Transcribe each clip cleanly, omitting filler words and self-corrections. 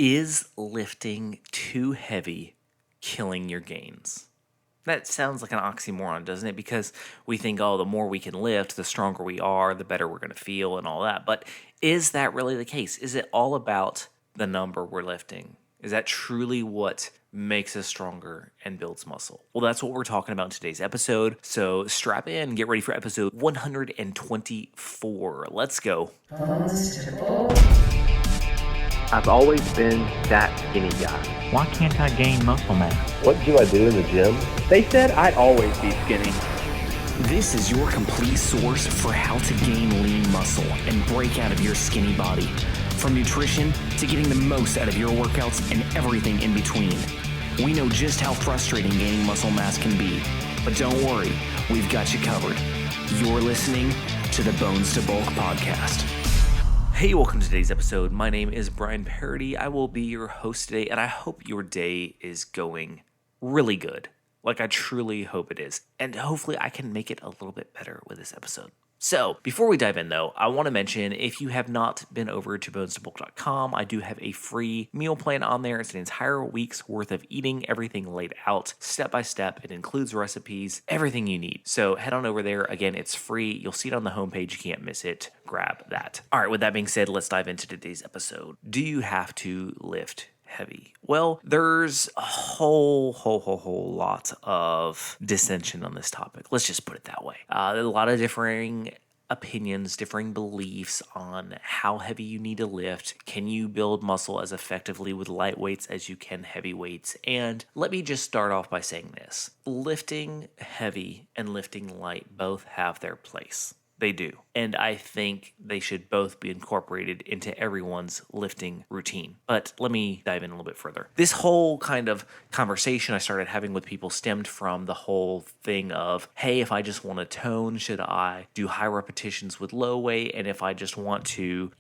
Is lifting too heavy killing your gains? That sounds like an oxymoron, doesn't it? Because we think, oh, the more we can lift, the stronger we are, the better we're going to feel and all that. But is that really the case? Is it all about the number we're lifting? Is that truly what makes us stronger and builds muscle? Well, that's what we're talking about in today's episode. So strap in, get ready for episode 124. Let's go. I've always been that skinny guy. Why can't I gain muscle mass? What do I do in the gym? They said I'd always be skinny. This is your complete source for how to gain lean muscle and break out of your skinny body. From nutrition to getting the most out of your workouts and everything in between. We know just how frustrating gaining muscle mass can be, but don't worry, we've got you covered. You're listening to the Bones to Bulk podcast. Hey, welcome to today's episode. My name is Brian Parody. I will be your host today, and I hope your day is going really good. Like I truly hope it is. And hopefully I can make it a little bit better with this episode. So, before we dive in though, I want to mention if you have not been over to bonestobulk.com, I do have a free meal plan on there. It's an entire week's worth of eating, everything laid out step by step. It includes recipes, everything you need. So head on over there. Again, it's free. You'll see it on the homepage. You can't miss it. Grab that. All right, with that being said, let's dive into today's episode. Do you have to lift heavy? Well, there's a whole lot of dissension on this topic. Let's just put it that way. There's a lot of differing opinions, differing beliefs on how heavy you need to lift. Can you build muscle as effectively with light weights as you can heavy weights? And let me just start off by saying this. Lifting heavy and lifting light both have their place. They do. And I think they should both be incorporated into everyone's lifting routine. But let me dive in a little bit further. This whole kind of conversation I started having with people stemmed from the whole thing of, hey, if I just want to tone, should I do high repetitions with low weight? And if I just want to,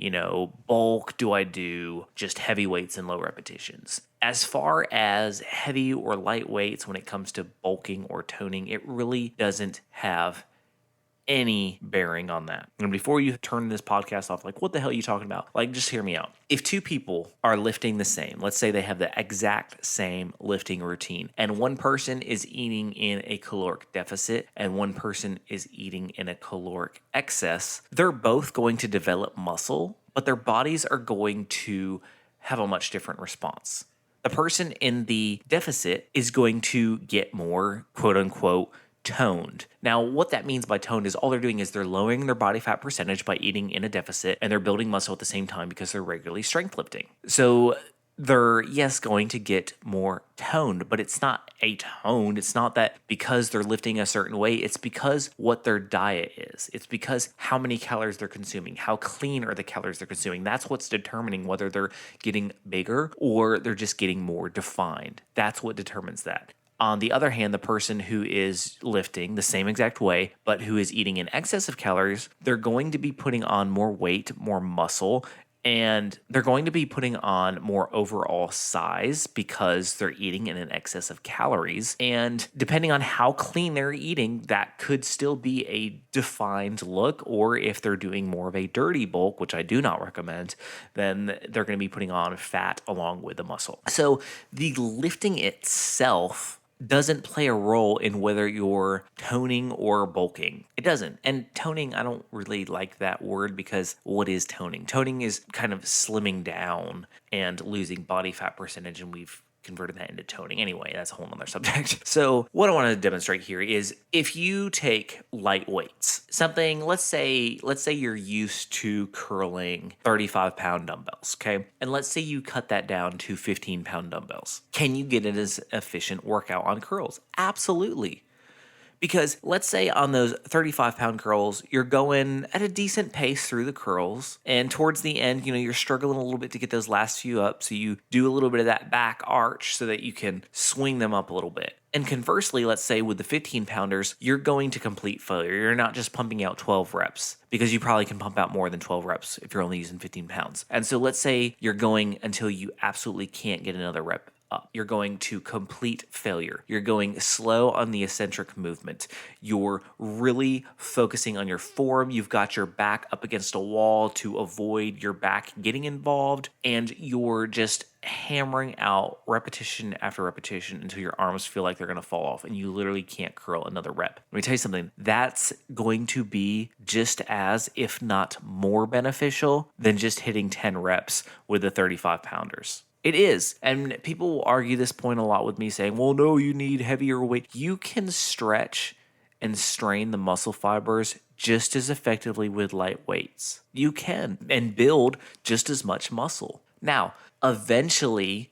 bulk, do I do just heavy weights and low repetitions? As far as heavy or light weights when it comes to bulking or toning, it really doesn't have any bearing on that. And before you turn this podcast off, like, what the hell are you talking about? Like, just hear me out. If two people are lifting the same, let's say they have the exact same lifting routine, and one person is eating in a caloric deficit and one person is eating in a caloric excess, they're both going to develop muscle, but their bodies are going to have a much different response. The person in the deficit is going to get more, quote unquote, toned. Now, what that means by toned is all they're doing is they're lowering their body fat percentage by eating in a deficit, and they're building muscle at the same time because they're regularly strength lifting. So they're, yes, going to get more toned, but it's not a toned. It's not that because they're lifting a certain way. It's because what their diet is. It's because how many calories they're consuming, how clean are the calories they're consuming. That's what's determining whether they're getting bigger or they're just getting more defined. That's what determines that. On the other hand, the person who is lifting the same exact way, but who is eating in excess of calories, they're going to be putting on more weight, more muscle, and they're going to be putting on more overall size because they're eating in an excess of calories. And depending on how clean they're eating, that could still be a defined look. Or if they're doing more of a dirty bulk, which I do not recommend, then they're going to be putting on fat along with the muscle. So the lifting itself doesn't play a role in whether you're toning or bulking. It doesn't. And toning, I don't really like that word because what is toning? Toning is kind of slimming down and losing body fat percentage, and we've converted that into toning. Anyway, that's a whole nother subject. So what I want to demonstrate here is if you take light weights, something, let's say you're used to curling 35-pound dumbbells, okay? And let's say you cut that down to 15-pound dumbbells. Can you get it as efficient workout on curls? Absolutely. Because let's say on those 35-pound curls, you're going at a decent pace through the curls. And towards the end, you're struggling a little bit to get those last few up. So you do a little bit of that back arch so that you can swing them up a little bit. And conversely, let's say with the 15-pounders, you're going to complete failure. You're not just pumping out 12 reps because you probably can pump out more than 12 reps if you're only using 15 pounds. And so let's say you're going until you absolutely can't get another rep up. You're going to complete failure. You're going slow on the eccentric movement. You're really focusing on your form. You've got your back up against a wall to avoid your back getting involved, and you're just hammering out repetition after repetition until your arms feel like they're going to fall off and you literally can't curl another rep. Let me tell you something, that's going to be just as, if not more beneficial than just hitting 10 reps with the 35 pounders. It is. And people will argue this point a lot with me saying, well, no, you need heavier weight. You can stretch and strain the muscle fibers just as effectively with light weights. You can, and build just as much muscle. Now, eventually,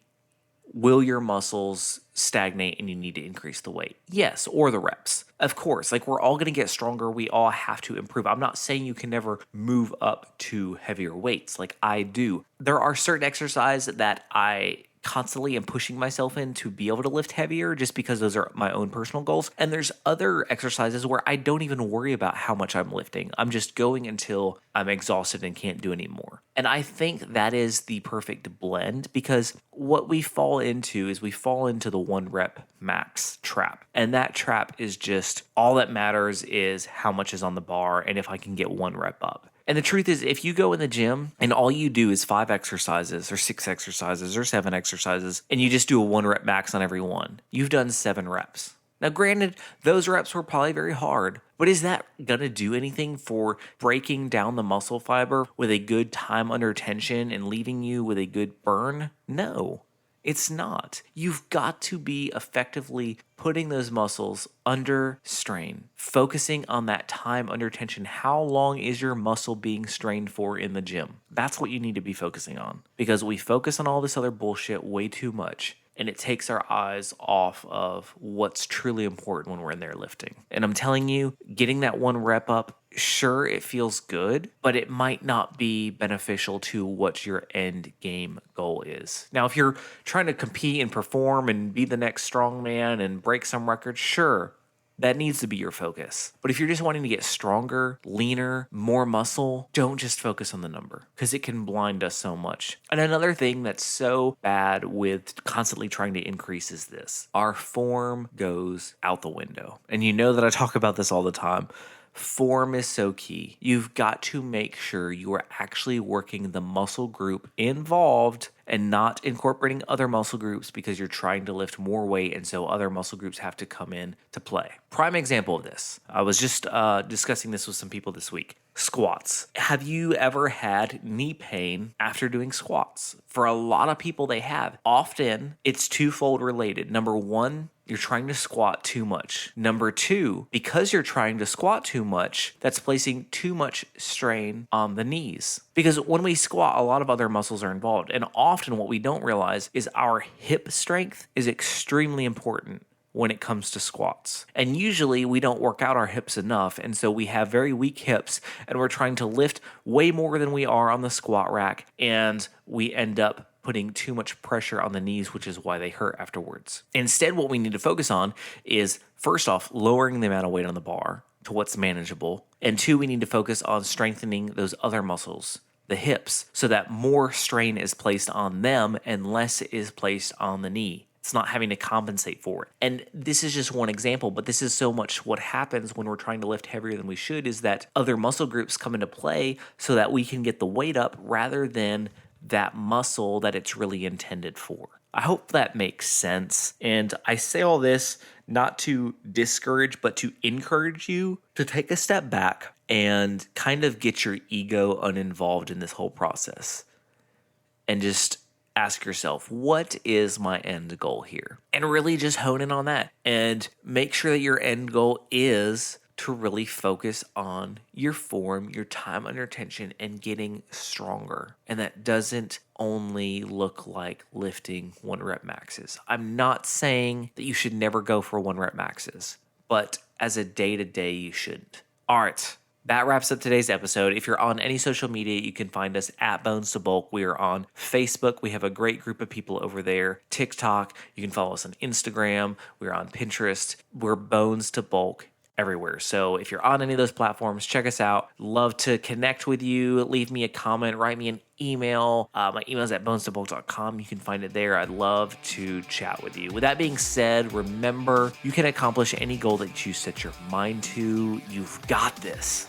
will your muscles stagnate and you need to increase the weight? Yes, or the reps. Of course, like we're all going to get stronger. We all have to improve. I'm not saying you can never move up to heavier weights like I do. There are certain exercises that I constantly am pushing myself in to be able to lift heavier just because those are my own personal goals. And there's other exercises where I don't even worry about how much I'm lifting. I'm just going until I'm exhausted and can't do anymore. And I think that is the perfect blend, because what we fall into is we fall into the 1 rep max trap. And that trap is just all that matters is how much is on the bar and if I can get 1 rep up. And the truth is, if you go in the gym and all you do is 5 exercises or 6 exercises or 7 exercises, and you just do a 1 rep max on every one, you've done 7 reps. Now, granted, those reps were probably very hard, but is that going to do anything for breaking down the muscle fiber with a good time under tension and leaving you with a good burn? No. It's not. You've got to be effectively putting those muscles under strain, focusing on that time under tension. How long is your muscle being strained for in the gym? That's what you need to be focusing on, because we focus on all this other bullshit way too much. And it takes our eyes off of what's truly important when we're in there lifting. And I'm telling you, getting that 1 rep up, sure, it feels good, but it might not be beneficial to what your end game goal is. Now, if you're trying to compete and perform and be the next strongman and break some records, sure, that needs to be your focus. But if you're just wanting to get stronger, leaner, more muscle, don't just focus on the number, because it can blind us so much. And another thing that's so bad with constantly trying to increase is this. Our form goes out the window. And you know that I talk about this all the time. Form is so key. You've got to make sure you are actually working the muscle group involved and not incorporating other muscle groups because you're trying to lift more weight, and so other muscle groups have to come in to play. Prime example of this. I was just discussing this with some people this week. Squats. Have you ever had knee pain after doing squats? For a lot of people, they have. Often, it's twofold related. Number one, you're trying to squat too much. Number two, because you're trying to squat too much, that's placing too much strain on the knees. Because when we squat, a lot of other muscles are involved. And often what we don't realize is our hip strength is extremely important when it comes to squats. And usually we don't work out our hips enough, and so we have very weak hips, and we're trying to lift way more than we are on the squat rack, and we end up putting too much pressure on the knees, which is why they hurt afterwards. Instead, what we need to focus on is, first off, lowering the amount of weight on the bar to what's manageable, and two, we need to focus on strengthening those other muscles, the hips, so that more strain is placed on them and less is placed on the knee. It's not having to compensate for it. And this is just one example, but this is so much what happens when we're trying to lift heavier than we should, is that other muscle groups come into play so that we can get the weight up rather than that muscle that it's really intended for. I hope that makes sense. And I say all this not to discourage, but to encourage you to take a step back and kind of get your ego uninvolved in this whole process. And just ask yourself, what is my end goal here? And really just hone in on that and make sure that your end goal is to really focus on your form, your time under tension, and getting stronger. And that doesn't only look like lifting 1 rep maxes. I'm not saying that you should never go for 1 rep maxes, but as a day-to-day, you shouldn't. All right. That wraps up today's episode. If you're on any social media, you can find us at Bones to Bulk. We are on Facebook. We have a great group of people over there. TikTok. You can follow us on Instagram. We're on Pinterest. We're Bones to Bulk everywhere. So if you're on any of those platforms, check us out. Love to connect with you. Leave me a comment. Write me an email. My email is at bonestobulk.com. You can find it there. I'd love to chat with you. With that being said, remember, you can accomplish any goal that you set your mind to. You've got this.